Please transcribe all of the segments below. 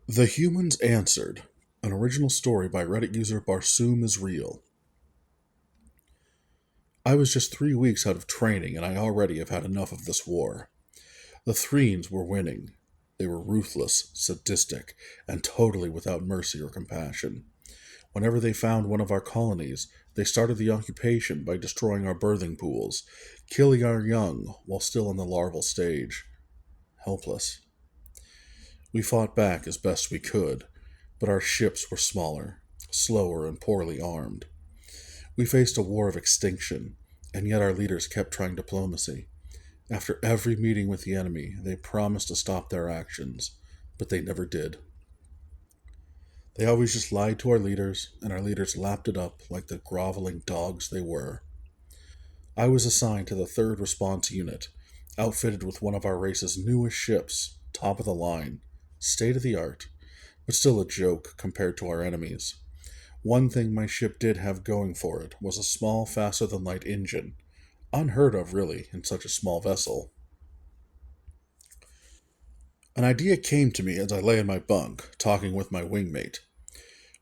The Humans Answered, an original story by Reddit user Barsoomisreal. I was just 3 weeks out of training and I already have had enough of this war. The Threens were winning. They were ruthless, sadistic, and totally without mercy or compassion. Whenever they found one of our colonies, they started the occupation by destroying our birthing pools, killing our young while still in the larval stage. Helpless. We fought back as best we could, but our ships were smaller, slower, and poorly armed. We faced a war of extinction, and yet our leaders kept trying diplomacy. After every meeting with the enemy, they promised to stop their actions, but they never did. They always just lied to our leaders, and our leaders lapped it up like the groveling dogs they were. I was assigned to the 3rd Response Unit, outfitted with one of our race's newest ships, top of the line, state of the art, but still a joke compared to our enemies. One thing my ship did have going for it was a small, faster-than-light engine. Unheard of, really, in such a small vessel. An idea came to me as I lay in my bunk, talking with my wingmate.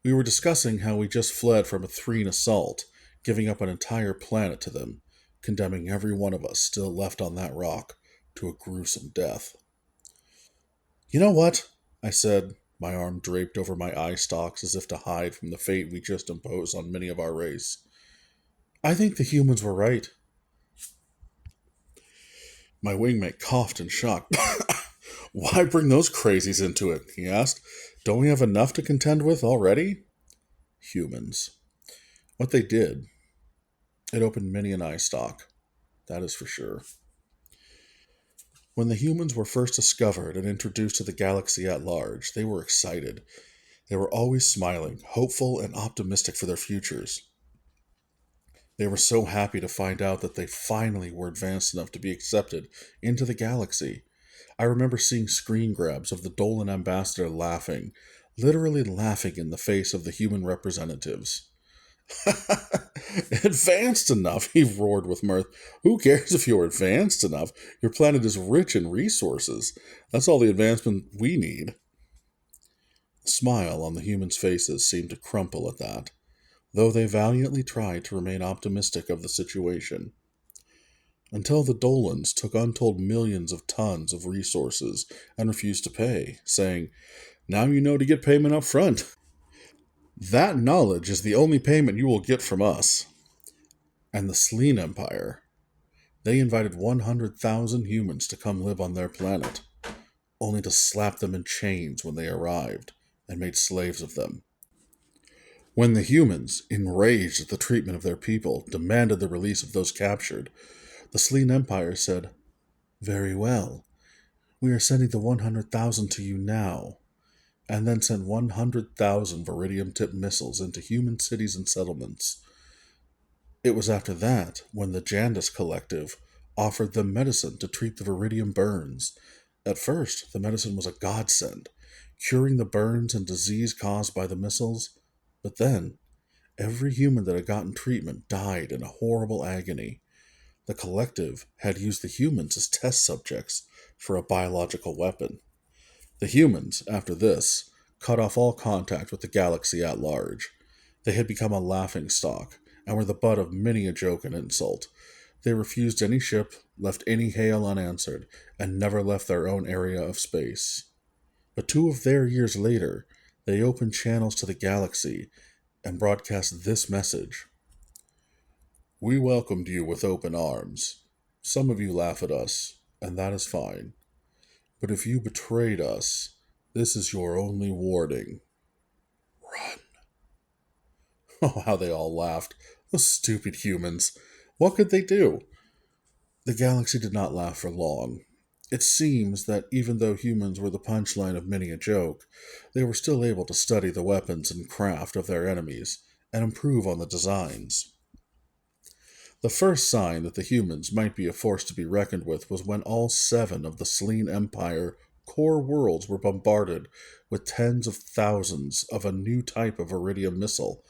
We were discussing how we just fled from a Threen assault, giving up an entire planet to them, condemning every one of us still left on that rock to a gruesome death. You know what? I said, my arm draped over my eye stalks as if to hide from the fate we just imposed on many of our race. I think the humans were right. My wingmate coughed in shock. Why bring those crazies into it? He asked. Don't we have enough to contend with already? Humans. What they did, it opened many an eye stalk. That is for sure. When the humans were first discovered and introduced to the galaxy at large, they were excited. They were always smiling, hopeful, and optimistic for their futures. They were so happy to find out that they finally were advanced enough to be accepted into the galaxy. I remember seeing screen grabs of the Dolan ambassador laughing, literally laughing in the face of the human representatives. Advanced enough, he roared with mirth. Who cares if you're advanced enough? Your planet is rich in resources. That's all the advancement we need. The smile on the humans' faces seemed to crumple at that, though they valiantly tried to remain optimistic of the situation. Until the Dolans took untold millions of tons of resources and refused to pay, saying, Now you know to get payment up front. That knowledge is the only payment you will get from us. And the Sleen Empire, they invited 100,000 humans to come live on their planet, only to slap them in chains when they arrived and made slaves of them. When the humans, enraged at the treatment of their people, demanded the release of those captured, the Sleen Empire said, Very well, we are sending the 100,000 to you now, and then sent 100,000 Viridium-tipped missiles into human cities and settlements. It was after that when the Jandis Collective offered them medicine to treat the Viridium burns. At first, the medicine was a godsend, curing the burns and disease caused by the missiles, but then, every human that had gotten treatment died in a horrible agony. The Collective had used the humans as test subjects for a biological weapon. The humans, after this, cut off all contact with the galaxy at large. They had become a laughingstock, and were the butt of many a joke and insult. They refused any ship, left any hail unanswered, and never left their own area of space. But 2 of their years later, they opened channels to the galaxy and broadcast this message. We welcomed you with open arms. Some of you laugh at us, and that is fine. But if you betrayed us, this is your only warning. Run. Oh, how they all laughed. Those stupid humans. What could they do? The galaxy did not laugh for long. It seems that even though humans were the punchline of many a joke, they were still able to study the weapons and craft of their enemies and improve on the designs. The first sign that the humans might be a force to be reckoned with was when all 7 of the Sleen Empire core worlds were bombarded with tens of thousands of a new type of iridium missile,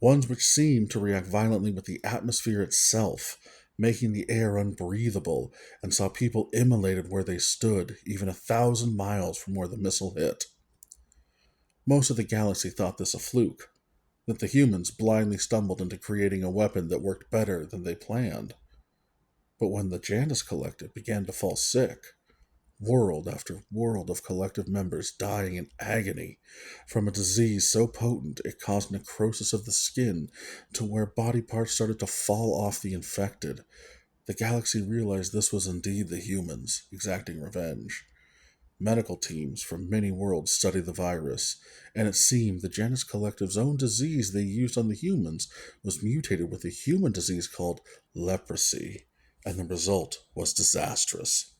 ones which seemed to react violently with the atmosphere itself, making the air unbreathable, and saw people immolated where they stood, even 1,000 miles from where the missile hit. Most of the galaxy thought this a fluke, that the humans blindly stumbled into creating a weapon that worked better than they planned. But when the Janus Collective began to fall sick, world after world of collective members dying in agony from a disease so potent it caused necrosis of the skin to where body parts started to fall off the infected, the galaxy realized this was indeed the humans exacting revenge. Medical teams from many worlds studied the virus, and it seemed the Janus Collective's own disease they used on the humans was mutated with a human disease called leprosy, and the result was disastrous.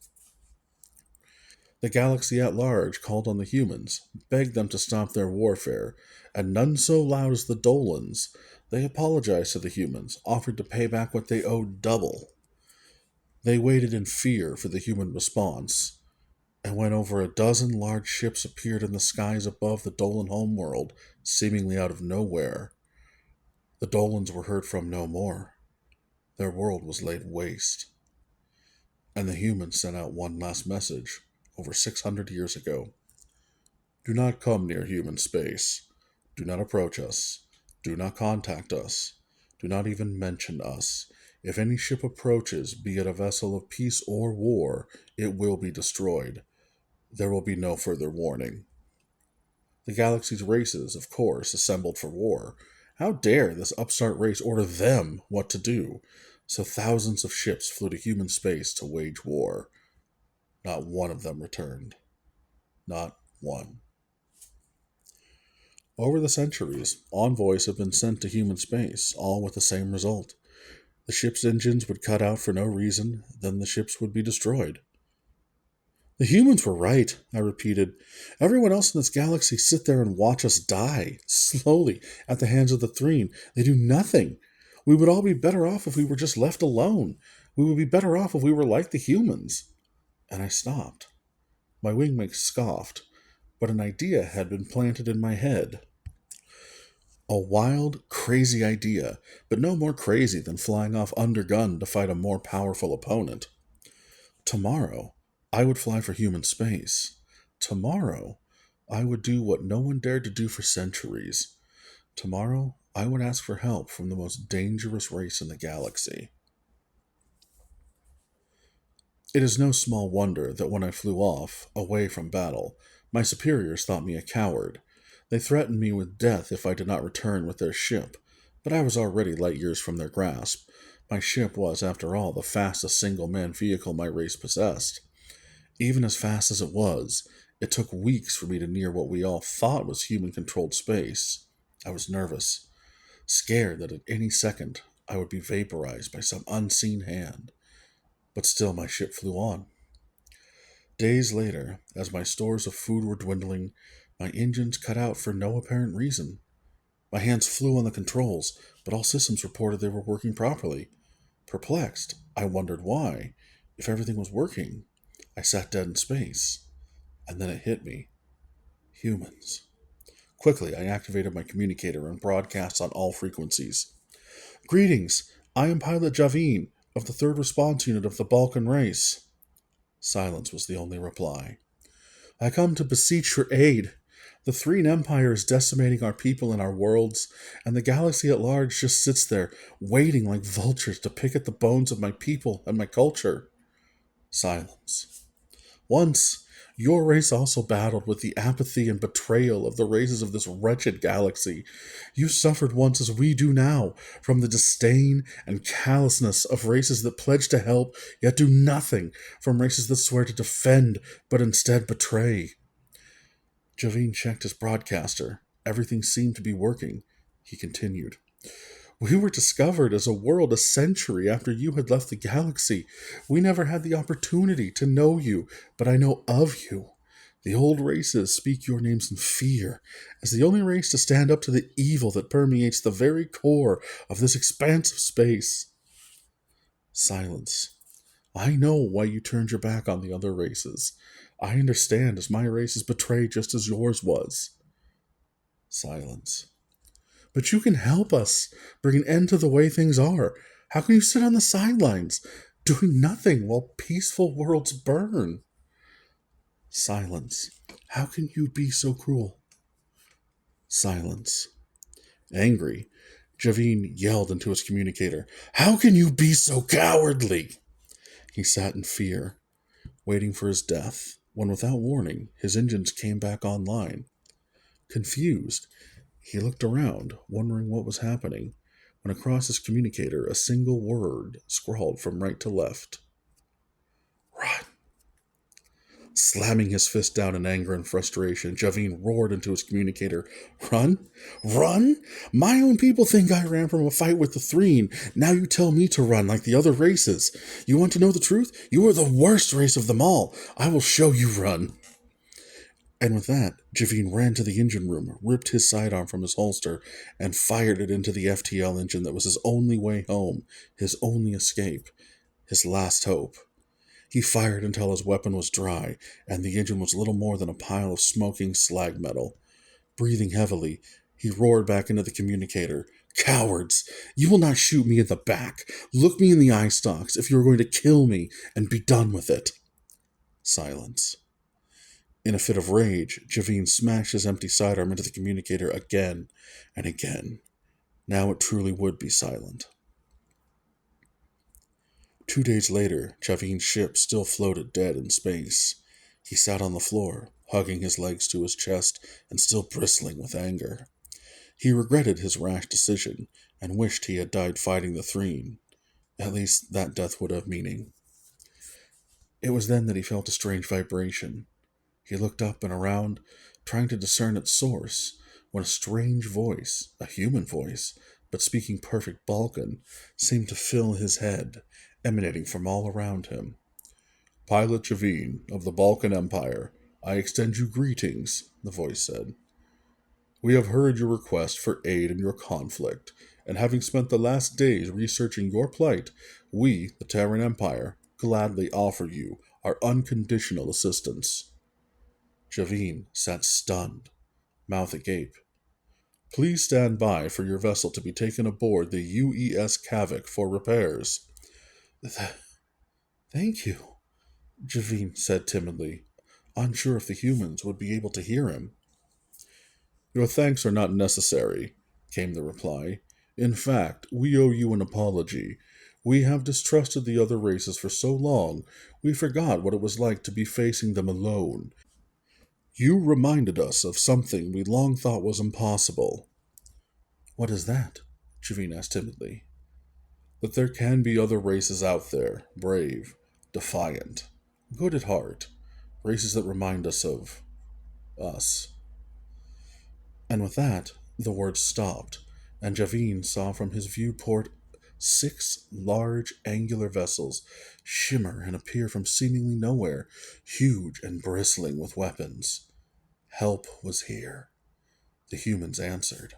The galaxy at large called on the humans, begged them to stop their warfare, and none so loud as the Dolans. They apologized to the humans, offered to pay back what they owed double. They waited in fear for the human response, and when over a dozen large ships appeared in the skies above the Dolan homeworld, seemingly out of nowhere, the Dolans were heard from no more. Their world was laid waste, and the humans sent out one last message over 600 years ago. Do not come near human space. Do not approach us. Do not contact us. Do not even mention us. If any ship approaches, be it a vessel of peace or war, it will be destroyed. There will be no further warning. The galaxy's races, of course, assembled for war. How dare this upstart race order them what to do? So thousands of ships flew to human space to wage war. Not one of them returned. Not one. Over the centuries, envoys have been sent to human space, all with the same result. The ship's engines would cut out for no reason, then the ships would be destroyed. The humans were right, I repeated. Everyone else in this galaxy sit there and watch us die, slowly, at the hands of the Threen. They do nothing. We would all be better off if we were just left alone. We would be better off if we were like the humans. And I stopped. My wingmate scoffed, but an idea had been planted in my head. A wild, crazy idea, but no more crazy than flying off undergunned to fight a more powerful opponent. Tomorrow, I would fly for human space. Tomorrow, I would do what no one dared to do for centuries. Tomorrow, I would ask for help from the most dangerous race in the galaxy. It is no small wonder that when I flew off, away from battle, my superiors thought me a coward. They threatened me with death if I did not return with their ship, but I was already light years from their grasp. My ship was, after all, the fastest single-man vehicle my race possessed. Even as fast as it was, it took weeks for me to near what we all thought was human-controlled space. I was nervous, scared that at any second I would be vaporized by some unseen hand. But still my ship flew on. Days later, as my stores of food were dwindling, my engines cut out for no apparent reason. My hands flew on the controls, but all systems reported they were working properly. Perplexed, I wondered why. If everything was working, I sat dead in space. And then it hit me. Humans. Quickly, I activated my communicator and broadcast on all frequencies. Greetings! I am Pilot Javine of the 3rd Response Unit of the Balkan race. Silence was the only reply. I come to beseech your aid. The Threen Empire is decimating our people and our worlds, and the galaxy at large just sits there, waiting like vultures to pick at the bones of my people and my culture. Silence. Once, your race also battled with the apathy and betrayal of the races of this wretched galaxy. You suffered once as we do now, from the disdain and callousness of races that pledge to help, yet do nothing, from races that swear to defend, but instead betray. Javine checked his broadcaster. Everything seemed to be working. He continued. We were discovered as a world a century after you had left the galaxy. We never had the opportunity to know you, but I know of you. The old races speak your names in fear, as the only race to stand up to the evil that permeates the very core of this expanse of space. Silence. I know why you turned your back on the other races. I understand, as my race is betrayed just as yours was. Silence. But you can help us bring an end to the way things are. How can you sit on the sidelines, doing nothing while peaceful worlds burn? Silence. How can you be so cruel? Silence. Angry, Javine yelled into his communicator, "How can you be so cowardly?" He sat in fear, waiting for his death, when without warning, his engines came back online. Confused, he looked around, wondering what was happening, when across his communicator a single word scrawled from right to left. Run. Slamming his fist down in anger and frustration, Javine roared into his communicator. Run? Run? My own people think I ran from a fight with the Threen. Now you tell me to run like the other races. You want to know the truth? You are the worst race of them all. I will show you run. And with that, Javine ran to the engine room, ripped his sidearm from his holster, and fired it into the FTL engine that was his only way home, his only escape, his last hope. He fired until his weapon was dry, and the engine was little more than a pile of smoking slag metal. Breathing heavily, he roared back into the communicator. Cowards! You will not shoot me in the back. Look me in the eye stalks if you are going to kill me and be done with it. Silence. In a fit of rage, Javine smashed his empty sidearm into the communicator again and again. Now it truly would be silent. 2 days later, Javine's ship still floated dead in space. He sat on the floor, hugging his legs to his chest and still bristling with anger. He regretted his rash decision and wished he had died fighting the Threen. At least that death would have meaning. It was then that he felt a strange vibration. He looked up and around, trying to discern its source, when a strange voice, a human voice, but speaking perfect Balkan, seemed to fill his head, emanating from all around him. "Pilot Javine of the Balkan Empire, I extend you greetings," the voice said. "We have heard your request for aid in your conflict, and having spent the last days researching your plight, we, the Terran Empire, gladly offer you our unconditional assistance." Javine sat stunned, mouth agape. "Please stand by for your vessel to be taken aboard the UES Kavik for repairs." Thank you," Javine said timidly, unsure if the humans would be able to hear him. "Your thanks are not necessary," came the reply. "In fact, we owe you an apology. We have distrusted the other races for so long, we forgot what it was like to be facing them alone. You reminded us of something we long thought was impossible." "What is that?" Javine asked timidly. "That there can be other races out there, brave, defiant, good at heart, races that remind us of us." And with that, the words stopped, and Javine saw from his viewport 6 large angular vessels shimmer and appear from seemingly nowhere, huge and bristling with weapons. Help was here. The humans answered.